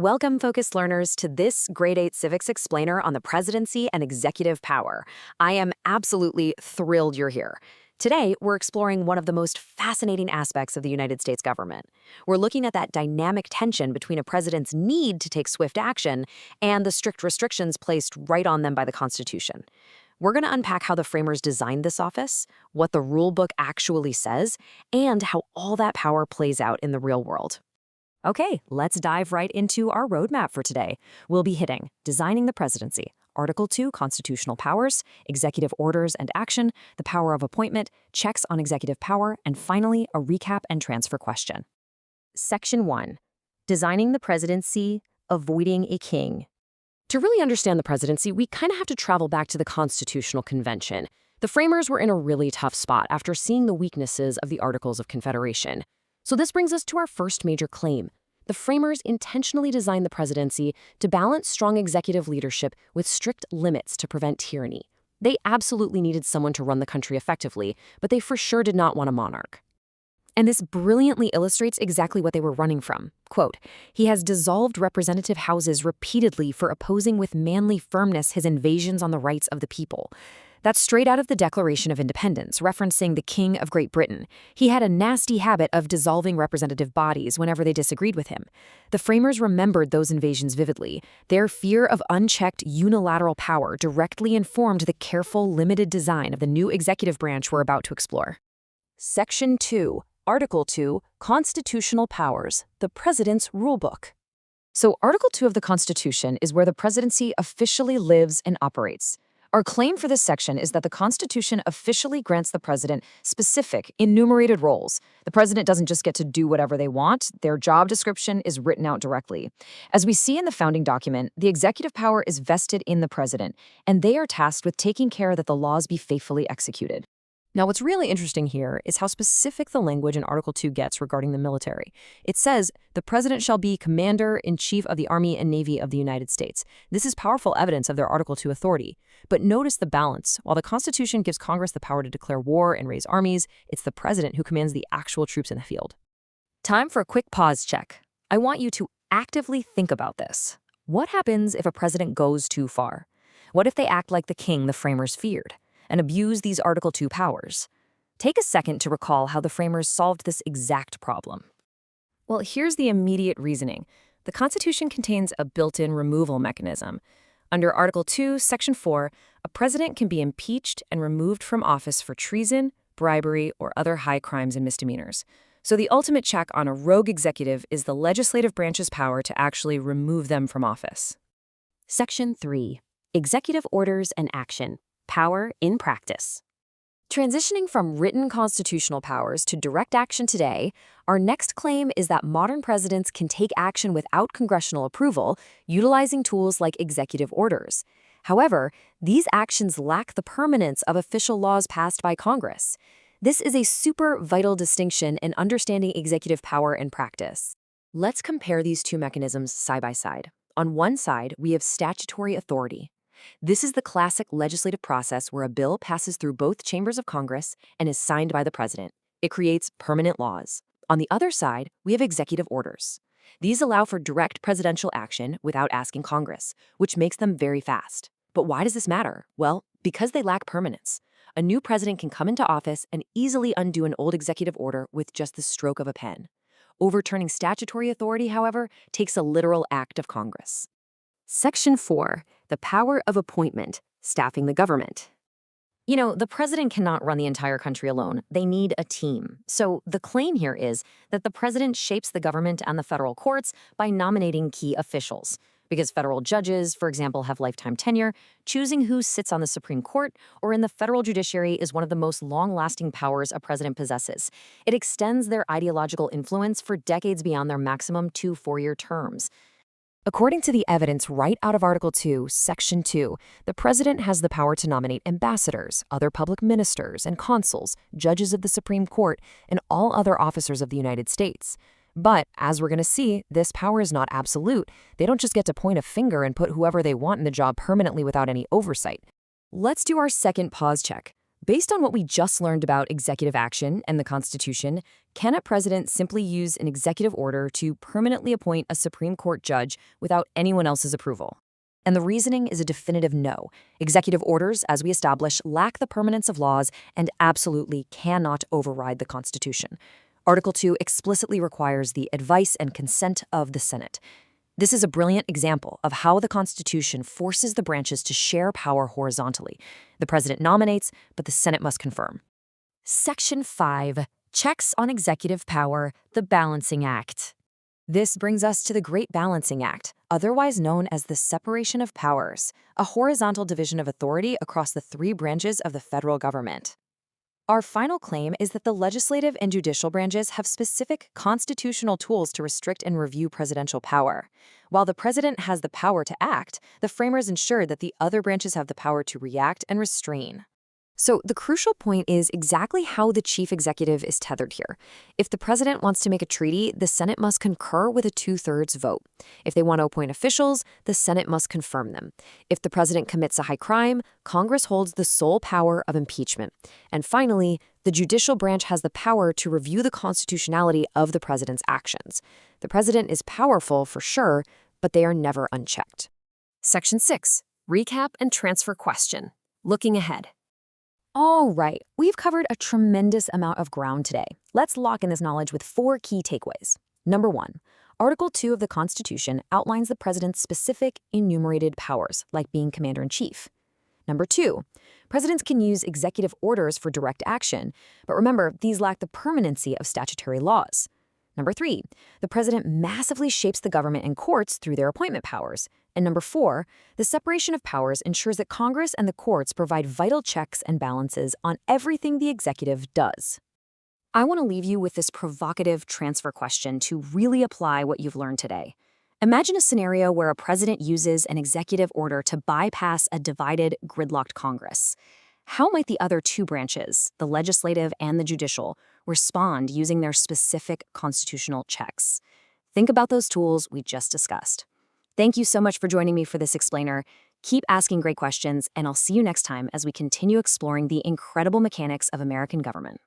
Welcome, focused learners, to this Grade 8 Civics Explainer on the presidency and executive power. I am absolutely thrilled you're here. Today, we're exploring one of the most fascinating aspects of the United States government. We're looking at that dynamic tension between a president's need to take swift action and the strict restrictions placed right on them by the Constitution. We're going to unpack how the framers designed this office, what the rule book actually says, and how all that power plays out in the real world. Okay, let's dive right into our roadmap for today. We'll be hitting Designing the Presidency, Article 2, Constitutional Powers, Executive Orders and Action, the Power of Appointment, Checks on Executive Power, and finally, a recap and transfer question. Section 1. Designing the Presidency, Avoiding a King. To really understand the presidency, we kind of have to travel back to the Constitutional Convention. The framers were in a really tough spot after seeing the weaknesses of the Articles of Confederation. So this brings us to our first major claim. The framers intentionally designed the presidency to balance strong executive leadership with strict limits to prevent tyranny. They absolutely needed someone to run the country effectively, but they for sure did not want a monarch. And this brilliantly illustrates exactly what they were running from. Quote, "He has dissolved representative houses repeatedly for opposing with manly firmness his invasions on the rights of the people." That's straight out of the Declaration of Independence, referencing the King of Great Britain. He had a nasty habit of dissolving representative bodies whenever they disagreed with him. The framers remembered those invasions vividly. Their fear of unchecked unilateral power directly informed the careful, limited design of the new executive branch we're about to explore. Section 2, Article 2, Constitutional Powers, the President's Rulebook. So Article 2 of the Constitution is where the presidency officially lives and operates. Our claim for this section is that the Constitution officially grants the president specific, enumerated roles. The president doesn't just get to do whatever they want. Their job description is written out directly. As we see in the founding document, the executive power is vested in the president, and they are tasked with taking care that the laws be faithfully executed. Now, what's really interesting here is how specific the language in Article 2 gets regarding the military. It says, "The president shall be commander-in-chief of the Army and Navy of the United States." This is powerful evidence of their Article 2 authority. But notice the balance. While the Constitution gives Congress the power to declare war and raise armies, it's the president who commands the actual troops in the field. Time for a quick pause check. I want you to actively think about this. What happens if a president goes too far? What if they act like the king the framers feared and abuse these Article 2 powers? Take a second to recall how the framers solved this exact problem. Well, here's the immediate reasoning. The Constitution contains a built-in removal mechanism. Under Article 2, Section 4, a president can be impeached and removed from office for treason, bribery, or other high crimes and misdemeanors. So the ultimate check on a rogue executive is the legislative branch's power to actually remove them from office. Section 3. Executive Orders and Action. Power in practice. Transitioning from written constitutional powers to direct action today, our next claim is that modern presidents can take action without congressional approval, utilizing tools like executive orders. However, these actions lack the permanence of official laws passed by Congress. This is a super vital distinction in understanding executive power in practice. Let's compare these two mechanisms side by side. On one side, we have statutory authority. This is the classic legislative process where a bill passes through both chambers of Congress and is signed by the president. It creates permanent laws. On the other side, we have executive orders. These allow for direct presidential action without asking Congress, which makes them very fast. But why does this matter? Well, because they lack permanence. A new president can come into office and easily undo an old executive order with just the stroke of a pen. Overturning statutory authority, however, takes a literal act of Congress. Section 4. The Power of Appointment, Staffing the Government. You know, the president cannot run the entire country alone. They need a team. So the claim here is that the president shapes the government and the federal courts by nominating key officials. Because federal judges, for example, have lifetime tenure, choosing who sits on the Supreme Court or in the federal judiciary is one of the most long-lasting powers a president possesses. It extends their ideological influence for decades beyond their maximum 2 four-year terms. According to the evidence right out of Article 2, Section 2, the president has the power to nominate ambassadors, other public ministers and consuls, judges of the Supreme Court, and all other officers of the United States. But, as we're going to see, this power is not absolute. They don't just get to point a finger and put whoever they want in the job permanently without any oversight. Let's do our second pause check. Based on what we just learned about executive action and the Constitution, can a president simply use an executive order to permanently appoint a Supreme Court judge without anyone else's approval? And the reasoning is a definitive no. Executive orders, as we established, lack the permanence of laws and absolutely cannot override the Constitution. Article 2 explicitly requires the advice and consent of the Senate. This is a brilliant example of how the Constitution forces the branches to share power horizontally. The president nominates, but the Senate must confirm. Section 5. Checks on executive power, the Balancing Act. This brings us to the Great Balancing Act, otherwise known as the Separation of Powers, a horizontal division of authority across the three branches of the federal government. Our final claim is that the legislative and judicial branches have specific constitutional tools to restrict and review presidential power. While the president has the power to act, the framers ensured that the other branches have the power to react and restrain. So the crucial point is exactly how the chief executive is tethered here. If the president wants to make a treaty, the Senate must concur with a 2/3 vote. If they want to appoint officials, the Senate must confirm them. If the president commits a high crime, Congress holds the sole power of impeachment. And finally, the judicial branch has the power to review the constitutionality of the president's actions. The president is powerful for sure, but they are never unchecked. Section 6. Recap and transfer question. Looking ahead. All right, we've covered a tremendous amount of ground today. Let's lock in this knowledge with 4 key takeaways. Number 1, Article 2 of the Constitution outlines the president's specific enumerated powers, like being commander-in-chief. Number 2, presidents can use executive orders for direct action, but remember, these lack the permanency of statutory laws. Number 3, the president massively shapes the government and courts through their appointment powers. And number 4, the separation of powers ensures that Congress and the courts provide vital checks and balances on everything the executive does. I want to leave you with this provocative transfer question to really apply what you've learned today. Imagine a scenario where a president uses an executive order to bypass a divided, gridlocked Congress. How might the other 2 branches, the legislative and the judicial, respond using their specific constitutional checks? Think about those tools we just discussed. Thank you so much for joining me for this explainer. Keep asking great questions, and I'll see you next time as we continue exploring the incredible mechanics of American government.